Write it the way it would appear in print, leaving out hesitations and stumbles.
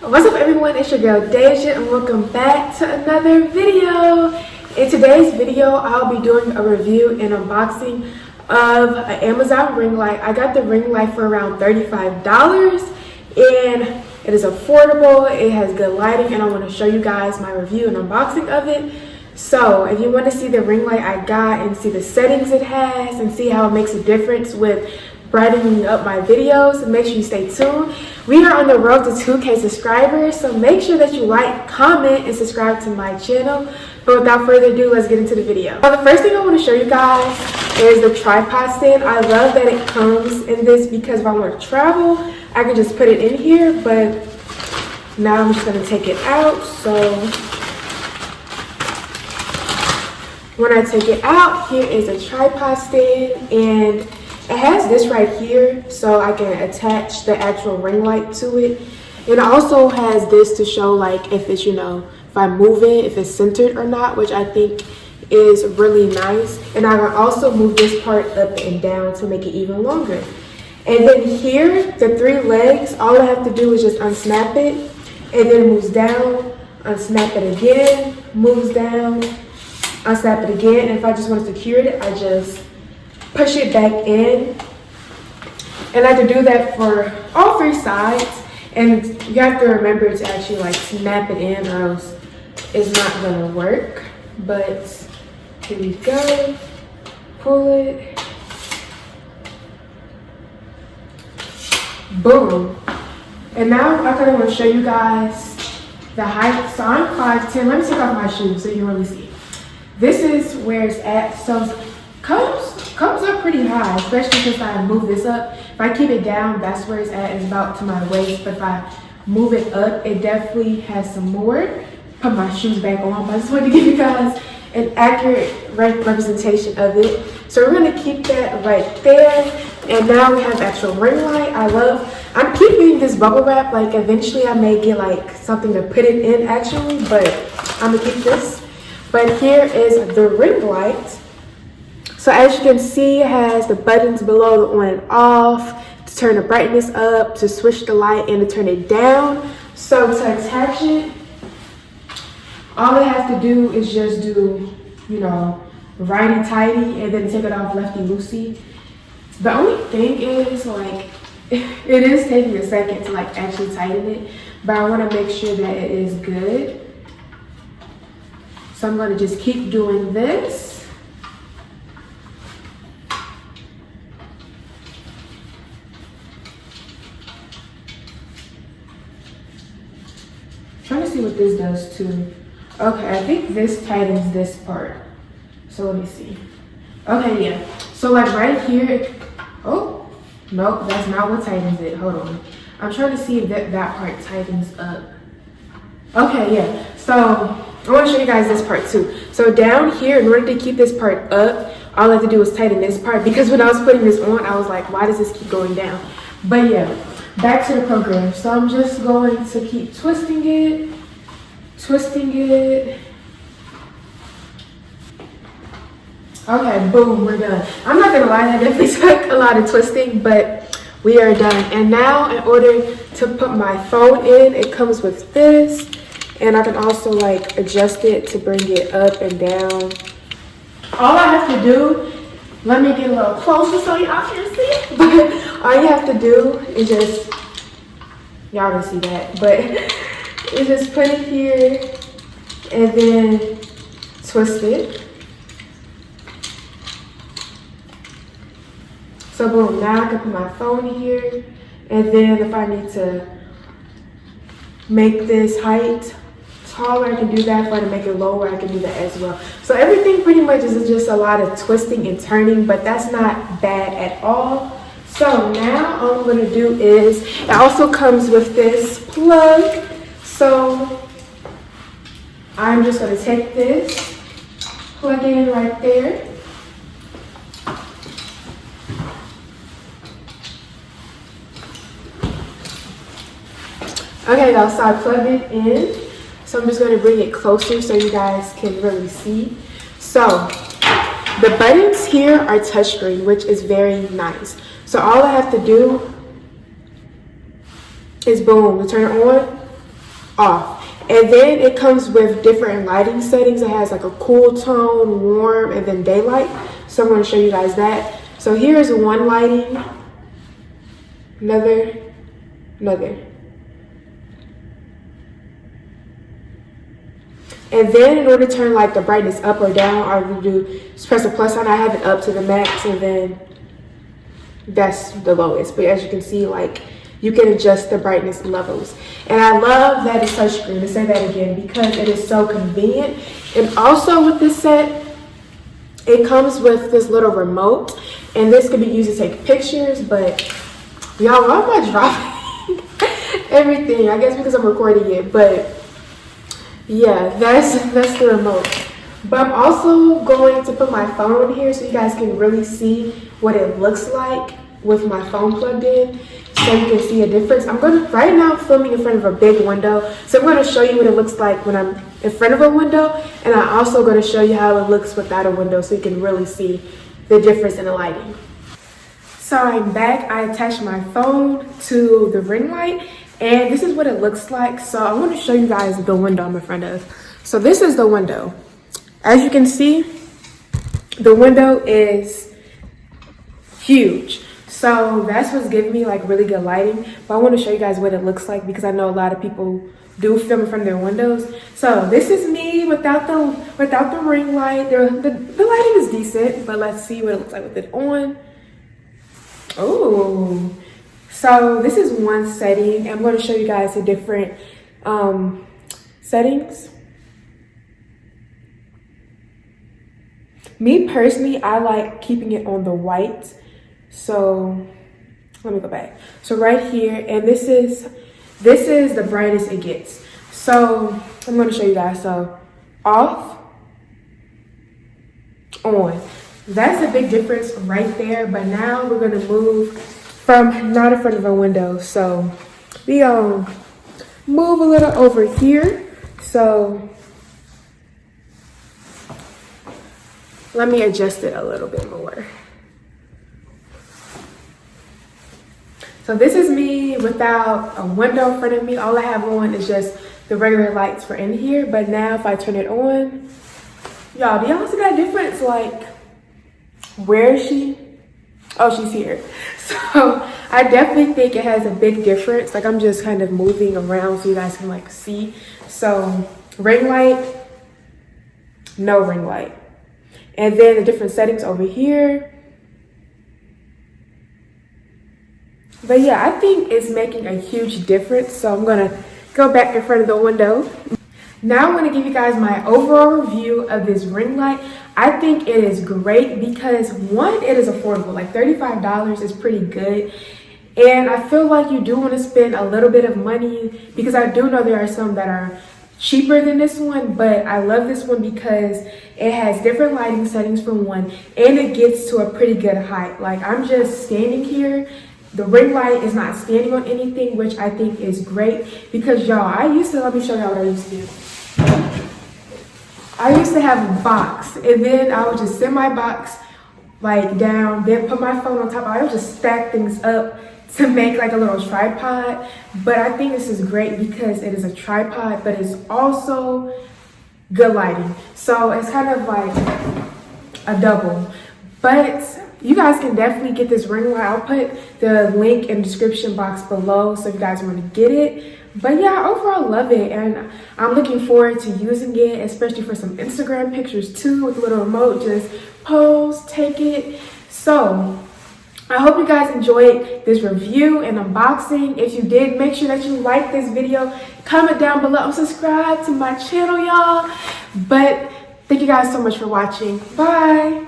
What's up everyone, it's your girl Deja and welcome back to another video. In today's video, I'll be doing a review and unboxing of an Amazon ring light. I got the ring light for around $35 and it is affordable, it has good lighting, and I want to show you guys my review and unboxing of it. So if you want to see the ring light I got and see the settings it has and see how it makes a difference with brightening up my videos, make sure you stay tuned. We are on the road to 2K subscribers, so make sure that you like, comment, and subscribe to my channel. But without further ado, let's get into the video. Now, the first thing I want to show you guys is the tripod stand. I love that it comes in this because if I want to travel, I can just put it in here, but now I'm just going to take it out. So when I take it out, here is a tripod stand, and it has this right here so I can attach the actual ring light to it. It also has this to show like if it's, if I move it, if it's centered or not, which I think is really nice. And I can also move this part up and down to make it even longer. And then here, the 3 legs, all I have to do is just unsnap it, and then it moves down, unsnap it again, moves down, unsnap it again. And if I just want to secure it, I just push it back in, and I can do that for all 3 sides. And you have to remember to actually like snap it in or else it's not gonna work. But here we go, pull it, boom. And now I kind of want to show you guys the height. So I'm 5'10". Let me take off my shoes so you can really see. This is where it's at. So comes up pretty high, especially since I move this up. If I keep it down, that's where it's at. It's about to my waist. But if I move it up, it definitely has some more. Put my shoes back on, but I just wanted to give you guys an accurate representation of it. So we're gonna keep that right there. And now we have the actual ring light. I'm keeping this bubble wrap. Like eventually I may get like something to put it in actually, but I'm gonna keep this. But here is the ring light. So as you can see, it has the buttons below, the on and off, to turn the brightness up, to switch the light, and to turn it down. So to attach it, all I have to do is just do, righty-tighty, and then take it off lefty-loosey. The only thing is, like, it is taking a second to, like, actually tighten it, but I want to make sure that it is good. So I'm going to just keep doing this. Trying to see what this does too. Okay, I think this tightens this part. So let me see. Okay, yeah. So like right here, oh, nope, that's not what tightens it. Hold on. I'm trying to see if that part tightens up. Okay, yeah. So I want to show you guys this part too. So down here, in order to keep this part up, all I have to do is tighten this part, because when I was putting this on, I was like, why does this keep going down? But yeah. Back to the program. So I'm just going to keep twisting it. Okay, boom, we're done. I'm not gonna lie, that definitely took a lot of twisting, but we are done. And now in order to put my phone in, it comes with this, and I can also like adjust it to bring it up and down. All I have to do, let me get a little closer so y'all can see, but all you have to do is just, y'all don't see that, but you just put it here and then twist it. So boom, now I can put my phone here, and then if I need to make this height taller, I can do that. If I want to make it lower, I can do that as well. So everything pretty much is just a lot of twisting and turning, but that's not bad at all. So now all I'm going to do is, it also comes with this plug. So I'm just going to take this, plug it in right there. Okay, y'all, so I plugged it in. So I'm just going to bring it closer so you guys can really see. So the buttons here are touchscreen, which is very nice. So all I have to do is boom, to turn it on, off. And then it comes with different lighting settings. It has like a cool tone, warm, and then daylight. So I'm going to show you guys that. So here's one lighting, another. And then in order to turn like the brightness up or down, all you do is press the plus sign. I have it up to the max, and then that's the lowest. But as you can see, like, you can adjust the brightness levels. And I love that it's touchscreen, to say that again, because it is so convenient. And also with this set, it comes with this little remote, and this can be used to take pictures. But y'all, why am I dropping everything? I guess because I'm recording it, but yeah, that's the remote. But I'm also going to put my phone here so you guys can really see what it looks like with my phone plugged in, so you can see a difference. Right now I'm filming in front of a big window, so I'm going to show you what it looks like when I'm in front of a window, and I'm also going to show you how it looks without a window so you can really see the difference in the lighting. So I'm back. I attached my phone to the ring light, and this is what it looks like. So I want to show you guys the window I'm in front of. So this is the window. As you can see, the window is huge. So that's what's giving me like really good lighting. But I want to show you guys what it looks like, because I know a lot of people do film in front of their windows. So this is me without the ring light. The lighting is decent, but let's see what it looks like with it on. Oh, so this is one setting. I'm going to show you guys the different settings. Me personally, I like keeping it on the white. So let me go back. So right here, and this is the brightest it gets. So I'm going to show you guys. So off, on. That's a big difference right there. But now we're going to move from not in front of a window. So we move a little over here. So let me adjust it a little bit more. So this is me without a window in front of me. All I have on is just the regular lights for in here. But now if I turn it on, y'all, do y'all see that difference? Like, where is she? Oh, she's here. So I definitely think it has a big difference. Like, I'm just kind of moving around so you guys can like see. So ring light, no ring light. And then the different settings over here. But yeah, I think it's making a huge difference. So I'm gonna go back in front of the window. Now I'm gonna give you guys my overall review of this ring light. I think it is great because one, it is affordable. Like $35 is pretty good. And I feel like you do want to spend a little bit of money, because I do know there are some that are cheaper than this one, but I love this one because it has different lighting settings for one, and it gets to a pretty good height. Like, I'm just standing here. The ring light is not standing on anything, which I think is great because, y'all, let me show y'all what I used to do. I used to have a box, and then I would just set my box like down, then put my phone on top. I would just stack things up to make like a little tripod. But I think this is great because it is a tripod, but it's also good lighting. So it's kind of like a double. But you guys can definitely get this ring light. I'll put the link in the description box below so if you guys want to get it. But yeah, overall love it, and I'm looking forward to using it, especially for some Instagram pictures too, with a little remote. Just pose, take it. So I hope you guys enjoyed this review and unboxing. If you did, make sure that you like this video, comment down below, and subscribe to my channel, y'all. But thank you guys so much for watching. Bye.